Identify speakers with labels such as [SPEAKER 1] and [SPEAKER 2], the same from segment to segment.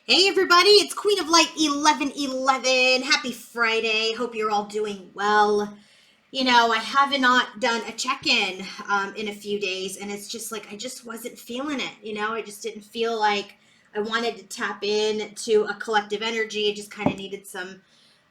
[SPEAKER 1] Hey everybody, it's Queen of Light 1111. Happy Friday. Hope you're all doing well. I have not done a check-in in a few days, and it's just like I just wasn't feeling it. I just didn't feel like I wanted to tap in to a collective energy. I just kind of needed some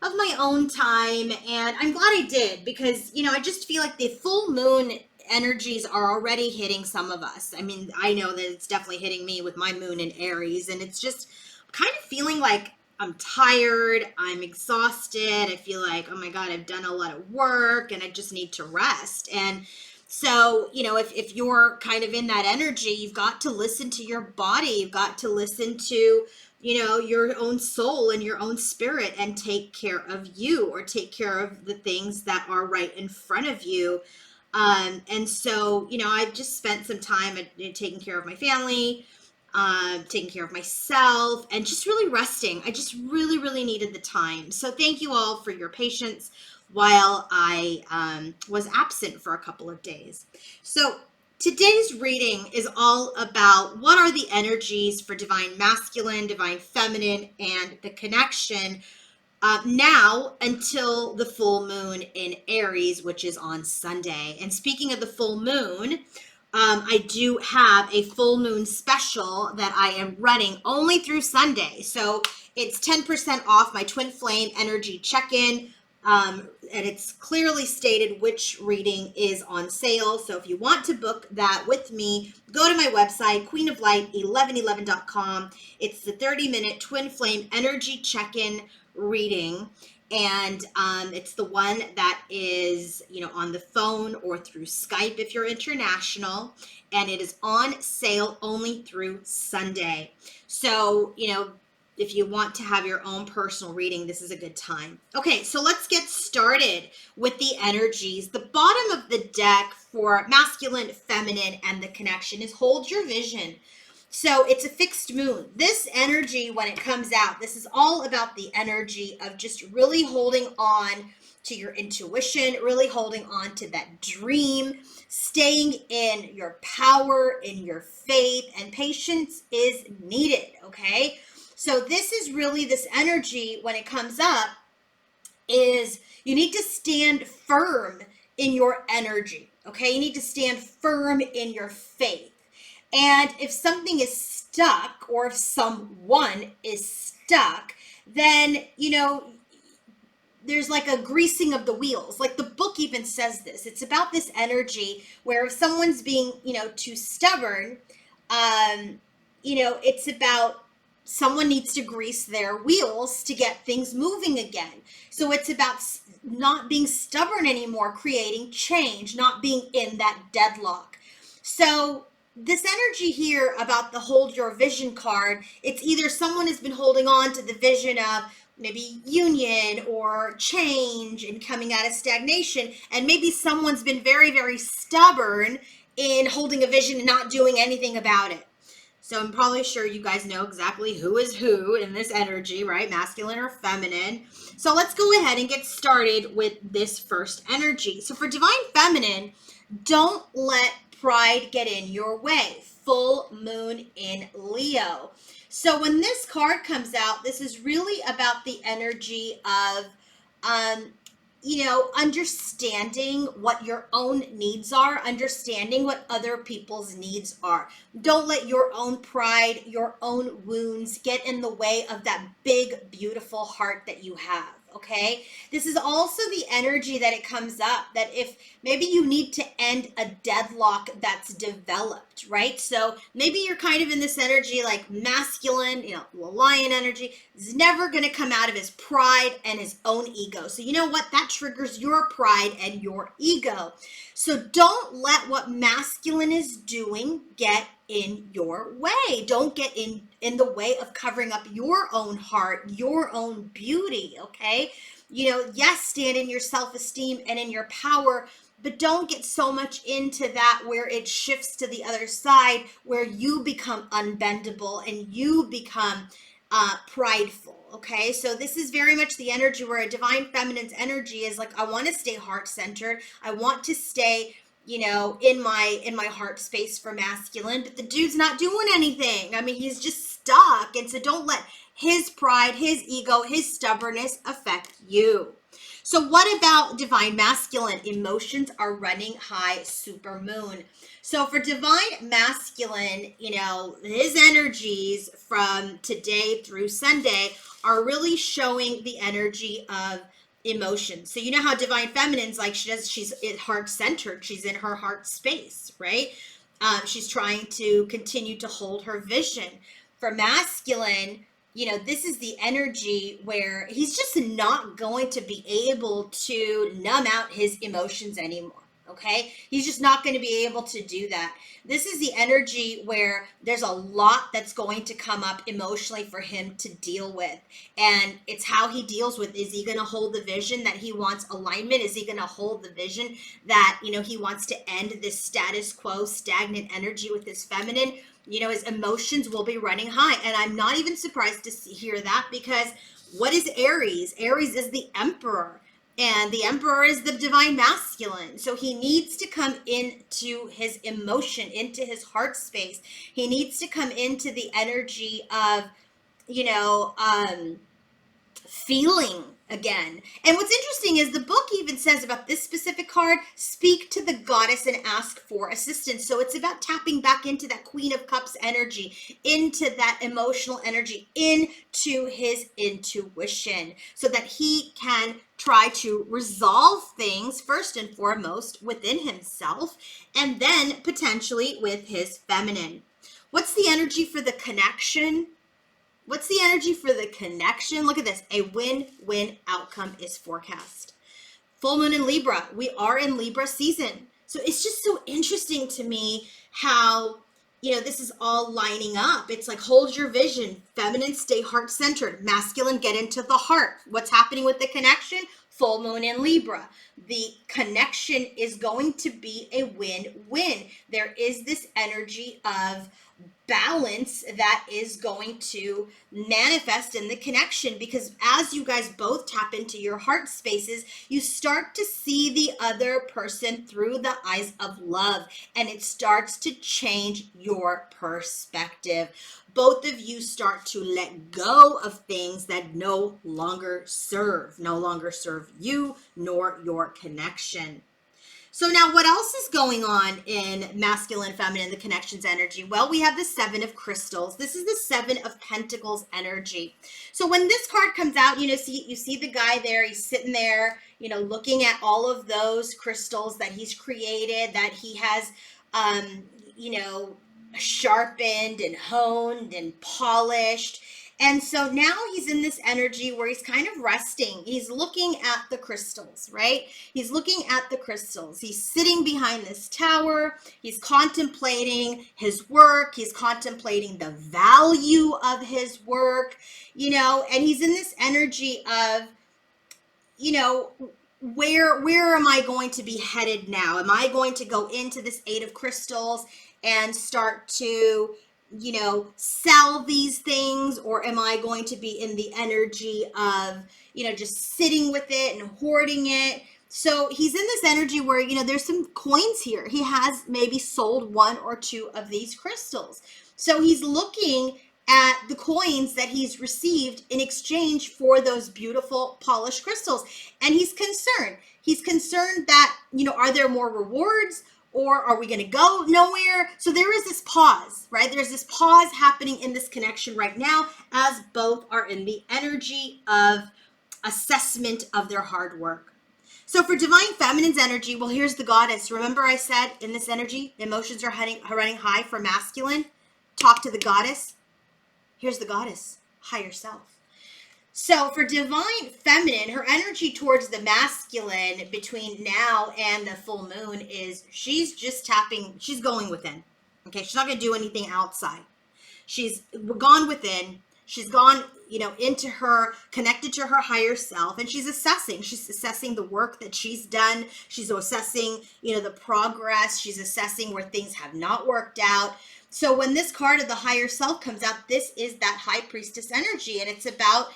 [SPEAKER 1] of my own time, and I'm glad I did because I just feel like the full moon energies are already hitting some of us. I mean, I know that it's definitely hitting me with my moon in Aries, and it's just kind of feeling like I'm tired, I'm exhausted. I feel like, oh my God, I've done a lot of work and I just need to rest. And so, if you're kind of in that energy, you've got to listen to your body. You've got to listen to, your own soul and your own spirit and take care of you, or take care of the things that are right in front of you. And so, I've just spent some time taking care of my family, taking care of myself, and just really resting. I just really, really needed the time. So thank you all for your patience while I was absent for a couple of days. So today's reading is all about what are the energies for divine masculine, divine feminine, and the connection now until the full moon in Aries, which is on Sunday. And speaking of the full moon, I do have a full moon special that I am running only through Sunday. So it's 10% off my Twin Flame Energy check-in. And it's clearly stated which reading is on sale. So if you want to book that with me, go to my website, queenoflight1111.com. It's the 30-minute Twin Flame Energy check-in reading, and it's the one that is on the phone or through Skype if you're international, and it is on sale only through Sunday. So if you want to have your own personal reading, this is a good time. Okay, so let's get started with the energies. The bottom of the deck for masculine, feminine, and the connection is hold your vision. So it's a fixed moon. This energy, when it comes out, this is all about the energy of just really holding on to your intuition, really holding on to that dream, staying in your power, in your faith, and patience is needed, okay? So this is really this energy when it comes up is you need to stand firm in your energy, okay? You need to stand firm in your faith. And if something is stuck, or if someone is stuck, then, there's like a greasing of the wheels. Like the book even says this. It's about this energy where if someone's being, too stubborn, it's about someone needs to grease their wheels to get things moving again. So it's about not being stubborn anymore, creating change, not being in that deadlock. So this energy here about the hold your vision card, it's either someone has been holding on to the vision of maybe union or change and coming out of stagnation, and maybe someone's been very, very stubborn in holding a vision and not doing anything about it. So I'm probably sure you guys know exactly who is who in this energy, right? Masculine or feminine. So let's go ahead and get started with this first energy. So for divine feminine, don't let pride get in your way. Full moon in Leo. So when this card comes out, this is really about the energy of understanding what your own needs are, understanding what other people's needs are. Don't let your own pride, your own wounds get in the way of that big, beautiful heart that you have. Okay, this is also the energy that it comes up that if maybe you need to end a deadlock that's developed, right? So maybe you're kind of in this energy like masculine, lion energy is never going to come out of his pride and his own ego. So you know what? That triggers your pride and your ego. So don't let what masculine is doing get in your way. Don't get in the way of covering up your own heart, your own beauty, okay? Yes, stand in your self-esteem and in your power, but don't get so much into that where it shifts to the other side, where you become unbendable and you become prideful. Okay, so this is very much the energy where a divine feminine's energy is like, I want to stay heart-centered. I want to stay, in my heart space for masculine, but the dude's not doing anything. I mean, he's just stuck. And so don't let his pride, his ego, his stubbornness affect you. So what about divine masculine? Emotions are running high, super moon. So for divine masculine, his energies from today through Sunday are really showing the energy of emotion. So you know how divine feminine's like she's heart centered. She's in her heart space, right? She's trying to continue to hold her vision. For masculine, this is the energy where he's just not going to be able to numb out his emotions anymore. Okay. He's just not going to be able to do that. This is the energy where there's a lot that's going to come up emotionally for him to deal with. And it's how he deals with, is he going to hold the vision that he wants alignment? Is he going to hold the vision that, he wants to end this status quo, stagnant energy with his feminine? His emotions will be running high. And I'm not even surprised to hear that, because what is Aries? Aries is the emperor. And the emperor is the divine masculine. So he needs to come into his emotion, into his heart space. He needs to come into the energy of, feeling again. And what's interesting is the book even says about this specific card, speak to the goddess and ask for assistance. So it's about tapping back into that Queen of Cups energy, into that emotional energy, into his intuition, so that he can try to resolve things first and foremost within himself, and then potentially with his feminine. What's the energy for the connection? What's the energy for the connection? Look at this. A win-win outcome is forecast. Full moon in Libra. We are in Libra season. So it's just so interesting to me how, this is all lining up. It's like, hold your vision. Feminine, stay heart-centered. Masculine, get into the heart. What's happening with the connection? Full moon in Libra. The connection is going to be a win-win. There is this energy of balance that is going to manifest in the connection, because as you guys both tap into your heart spaces, you start to see the other person through the eyes of love, and it starts to change your perspective. Both of you start to let go of things that no longer serve you nor your connection. So now what else is going on in masculine, feminine, the connections energy? Well, we have the Seven of Crystals. This is the Seven of Pentacles energy. So when this card comes out, you see the guy there, he's sitting there, looking at all of those crystals that he's created, that he has, sharpened and honed and polished. And so now he's in this energy where he's kind of resting. He's looking at the crystals, right? He's looking at the crystals. He's sitting behind this tower. He's contemplating his work. He's contemplating the value of his work, and he's in this energy of, where am I going to be headed now? Am I going to go into this Eight of Crystals and start to, sell these things? Or am I going to be in the energy of, just sitting with it and hoarding it? So he's in this energy where, there's some coins here. He has maybe sold one or two of these crystals. So he's looking at the coins that he's received in exchange for those beautiful polished crystals. And he's concerned. He's concerned that, are there more rewards? Or are we going to go nowhere? So there is this pause, right? There's this pause happening in this connection right now, as both are in the energy of assessment of their hard work. So for divine feminine's energy, well, here's the goddess. Remember I said in this energy, emotions are running high for masculine. Talk to the goddess. Here's the goddess, higher self. So for divine feminine, her energy towards the masculine between now and the full moon is she's going within. Okay, she's not going to do anything outside. She's gone within. She's gone, into her, connected to her higher self, and she's assessing the work that she's done. She's assessing, the progress. She's assessing where things have not worked out. So when this card of the higher self comes out, this is that high priestess energy, and it's about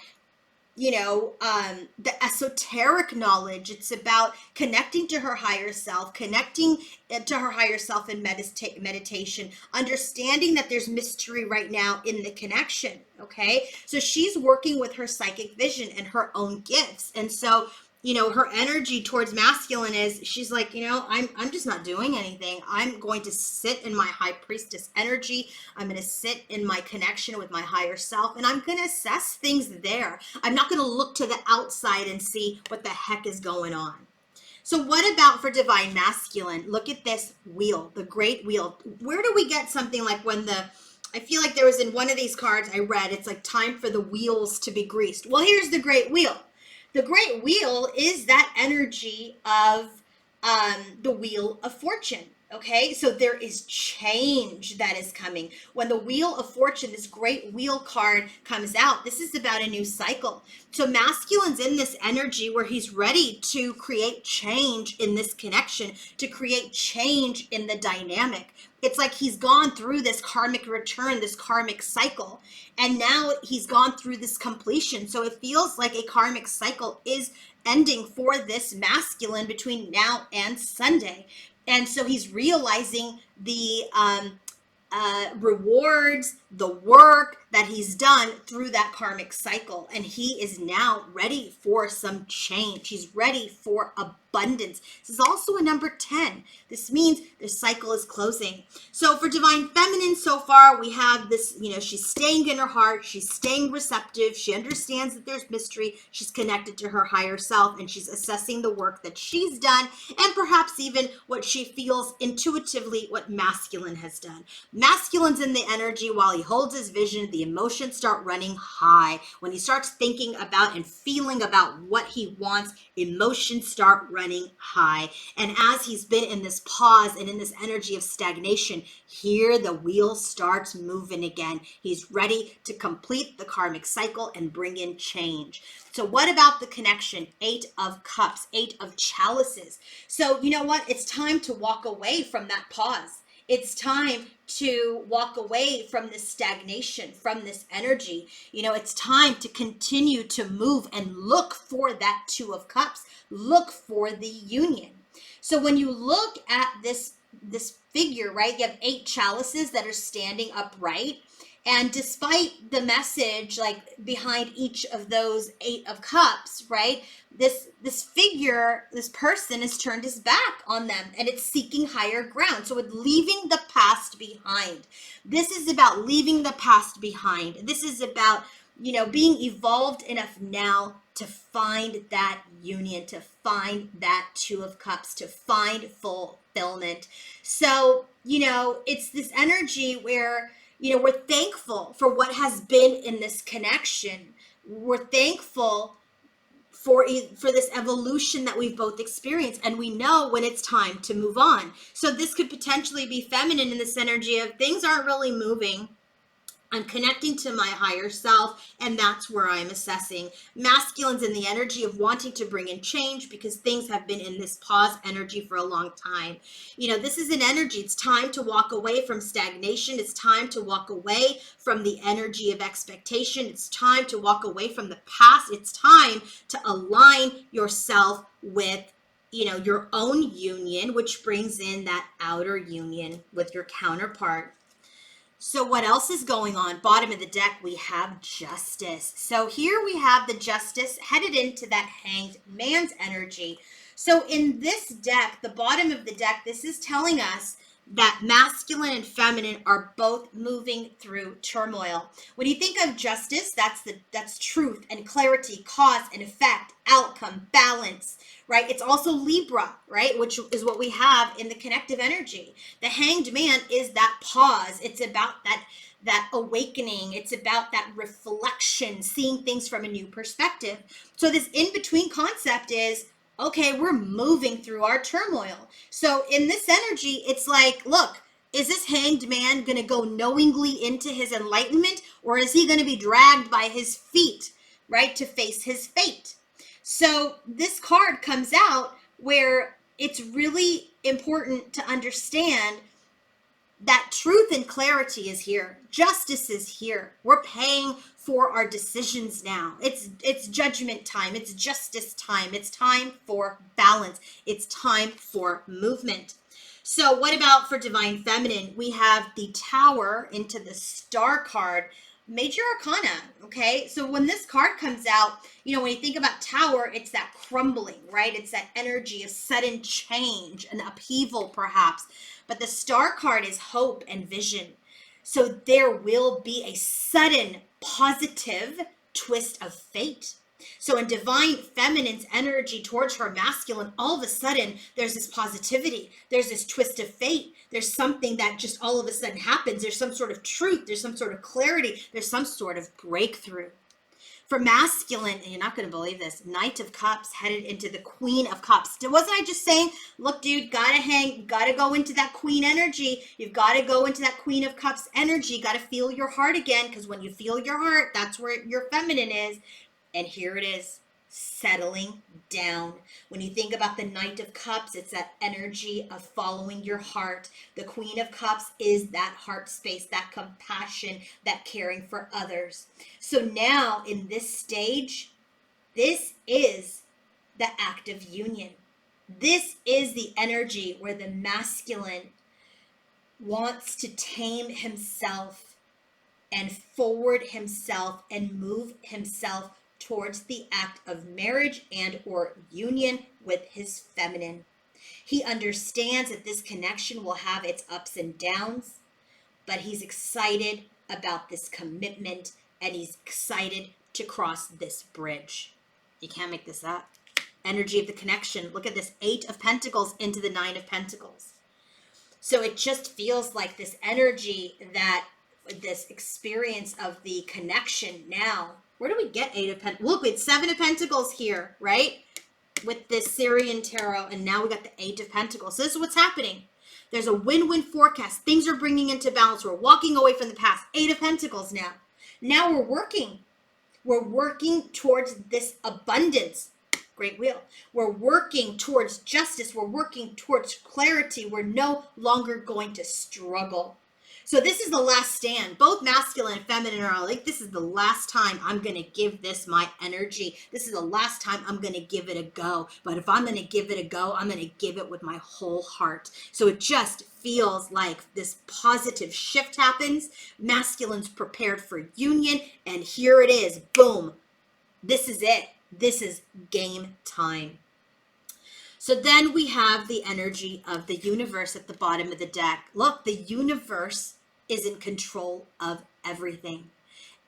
[SPEAKER 1] the esoteric knowledge. It's about connecting to her higher self, connecting to her higher self in meditation, understanding that there's mystery right now in the connection. Okay. So she's working with her psychic vision and her own gifts. And so, her energy towards masculine is she's like, I'm just not doing anything. I'm going to sit in my high priestess energy. I'm going to sit in my connection with my higher self, and I'm going to assess things there. I'm not going to look to the outside and see what the heck is going on. So what about for divine masculine? Look at this wheel, the great wheel. Where do we get something like I feel like there was in one of these cards I read, it's like time for the wheels to be greased. Well, here's the great wheel. The great wheel is that energy of the wheel of fortune. Okay, so there is change that is coming. When the wheel of fortune, this great wheel card comes out, this is about a new cycle. So masculine's in this energy where he's ready to create change in this connection, to create change in the dynamic. It's like he's gone through this karmic return, this karmic cycle, and now he's gone through this completion. So it feels like a karmic cycle is ending for this masculine between now and Sunday. And so he's realizing the rewards, the work that he's done through that karmic cycle. And he is now ready for some change. He's ready for abundance. This is also a number 10. This means the cycle is closing. So for divine feminine, so far we have this, she's staying in her heart. She's staying receptive. She understands that there's mystery. She's connected to her higher self, and she's assessing the work that she's done, and perhaps even what she feels intuitively what masculine has done. Masculine's in the energy while he holds his vision. The emotions start running high. When he starts thinking about and feeling about what he wants, emotions start running high. And as he's been in this pause and in this energy of stagnation, here the wheel starts moving again. He's ready to complete the karmic cycle and bring in change. So what about the connection? 8 of cups, 8 of chalices. So you know what? It's time to walk away from that pause. It's time to walk away from this stagnation, from this energy. It's time to continue to move and look for that 2 of cups. Look for the union. So when you look at this figure, right, you have 8 chalices that are standing upright. And despite the message, like behind each of those 8 of cups, right, this figure, this person has turned his back on them, and it's seeking higher ground. So it's leaving the past behind. This is about leaving the past behind. This is about, being evolved enough now to find that union, to find that 2 of cups, to find fulfillment. So, it's this energy where, we're thankful for what has been in this connection. We're thankful for this evolution that we've both experienced, and we know when it's time to move on. So this could potentially be feminine in this energy of things aren't really moving. I'm connecting to my higher self, and that's where I'm assessing. Masculine's in the energy of wanting to bring in change because things have been in this pause energy for a long time. This is an energy. It's time to walk away from stagnation. It's time to walk away from the energy of expectation. It's time to walk away from the past. It's time to align yourself with your own union, which brings in that outer union with your counterpart. So what else is going on? Bottom of the deck, we have justice. So here we have the justice headed into that hanged man's energy. So in this deck, the bottom of the deck, this is telling us that masculine and feminine are both moving through turmoil. When you think of justice, that's truth and clarity, cause and effect, outcome, balance, right? It's also Libra, right? Which is what we have in the connective energy. The hanged man is that pause. It's about that awakening. It's about that reflection, seeing things from a new perspective. So this in-between concept is, okay, we're moving through our turmoil. So in this energy, it's like, look, is this hanged man going to go knowingly into his enlightenment, or is he going to be dragged by his feet, right, to face his fate? So this card comes out where it's really important to understand that truth and clarity is here. Justice is here. We're paying for our decisions now. It's judgment time. It's justice time. It's time for balance. It's time for movement. So what about for divine feminine? We have the Tower into the Star card, major arcana. Okay, so when this card comes out, when you think about Tower, it's that crumbling, right? It's that energy of sudden change, an upheaval perhaps. But the Star card is hope and vision. So there will be a sudden positive twist of fate. So in divine feminine's energy towards her masculine, all of a sudden there's this positivity. There's this twist of fate. There's something that just all of a sudden happens. There's some sort of truth. There's some sort of clarity. There's some sort of breakthrough. For masculine, and you're not going to believe this, Knight of Cups headed into the Queen of Cups. Wasn't I just saying, look, dude, gotta go into that Queen energy. You've got to go into that Queen of Cups energy. Got to feel your heart again, because when you feel your heart, that's where your feminine is. And here it is, settling down. When you think about the Knight of Cups, it's that energy of following your heart. The Queen of Cups is that heart space, that compassion, that caring for others. So now in this stage, this is the act of union. This is the energy where the masculine wants to tame himself and forward himself and move himself towards the act of marriage and or union with his feminine. He understands that this connection will have its ups and downs, but he's excited about this commitment and he's excited to cross this bridge. You can't make this up. Energy of the connection. Look at this 8 of Pentacles into the 9 of Pentacles. So it just feels like this energy, that this experience of the connection now. Where do we get 8 of Pentacles? Look, it's 7 of Pentacles here, right? With this Syrian Tarot, and now we got the 8 of Pentacles. So this is what's happening. There's a win-win forecast. Things are bringing into balance. We're walking away from the past. 8 of Pentacles now. Now we're working. We're working towards this abundance. Great wheel. We're working towards justice. We're working towards clarity. We're no longer going to struggle. So this is the last stand. Both masculine and feminine are like, this is the last time I'm going to give this my energy. This is the last time I'm going to give it a go. But if I'm going to give it a go, I'm going to give it with my whole heart. So it just feels like this positive shift happens. Masculine's prepared for union. And here it is. Boom. This is it. This is game time. So then we have the energy of the universe at the bottom of the deck. Look, the universe is in control of everything.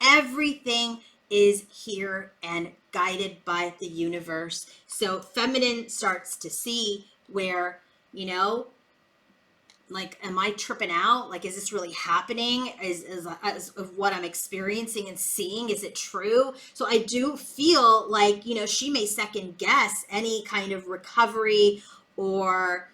[SPEAKER 1] Everything is here and guided by the universe. So feminine starts to see where, like, am I tripping out? Like, is this really happening? Is what I'm experiencing and seeing, is it true? So I do feel like, she may second guess any kind of recovery, or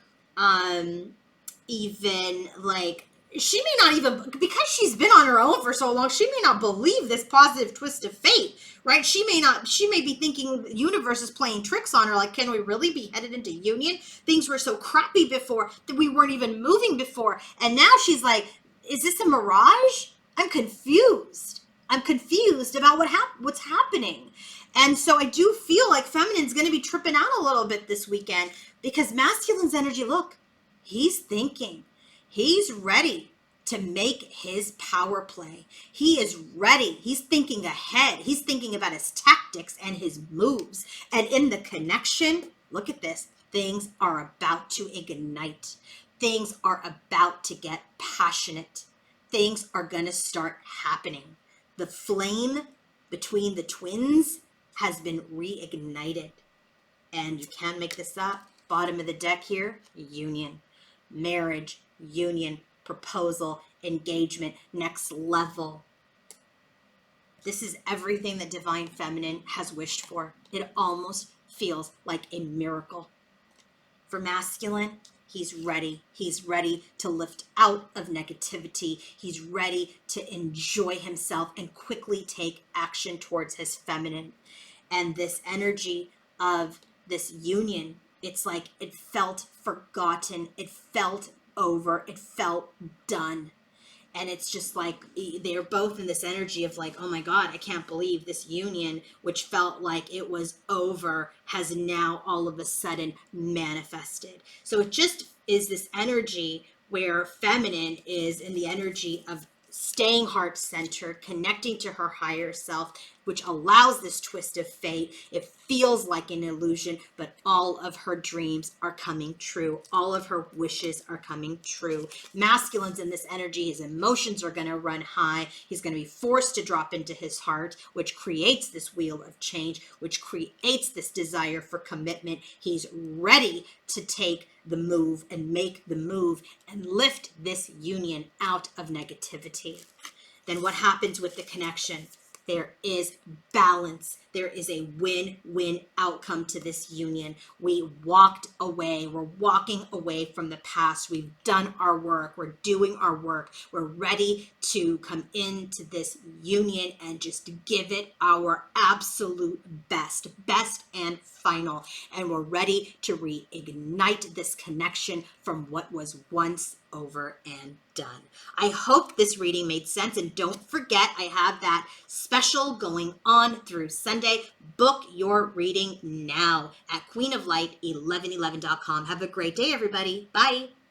[SPEAKER 1] even like, she may not even, because she's been on her own for so long, she may not believe this positive twist of fate, right? She may be thinking the universe is playing tricks on her. Like, can we really be headed into union? Things were so crappy before that we weren't even moving before. And now she's like, is this a mirage? I'm confused. I'm confused about what's happening. And so I do feel like feminine's going to be tripping out a little bit this weekend, because masculine's energy, look, he's thinking. He's ready to make his power play. He is ready. He's thinking ahead. He's thinking about his tactics and his moves. And in the connection, look at this. Things are about to ignite. Things are about to get passionate. Things are going to start happening. The flame between the twins has been reignited. And you can't make this up. Bottom of the deck here, union, marriage, union, proposal, engagement, next level. This is everything that divine feminine has wished for. It almost feels like a miracle. For masculine, he's ready. He's ready to lift out of negativity. He's ready to enjoy himself and quickly take action towards his feminine. And this energy of this union, it's like it felt forgotten. It felt over. It felt done. And it's just like they're both in this energy of like, oh my God, I can't believe this union, which felt like it was over, has now all of a sudden manifested. So it just is this energy where feminine is in the energy of staying heart centered, connecting to her higher self, which allows this twist of fate. It feels like an illusion, but all of her dreams are coming true. All of her wishes are coming true. Masculine's in this energy. His emotions are going to run high. He's going to be forced to drop into his heart, which creates this wheel of change, which creates this desire for commitment. He's ready to take the move and make the move and lift this union out of negativity. Then what happens with the connection? There is balance. There is a win-win outcome to this union. We walked away. We're walking away from the past. We've done our work. We're doing our work. We're ready to come into this union and just give it our absolute best and final. And we're ready to reignite this connection from what was once over and done. I hope this reading made sense, and don't forget I have that special going on through Sunday. Book your reading now at queenoflight1111.com. Have a great day, everybody. Bye.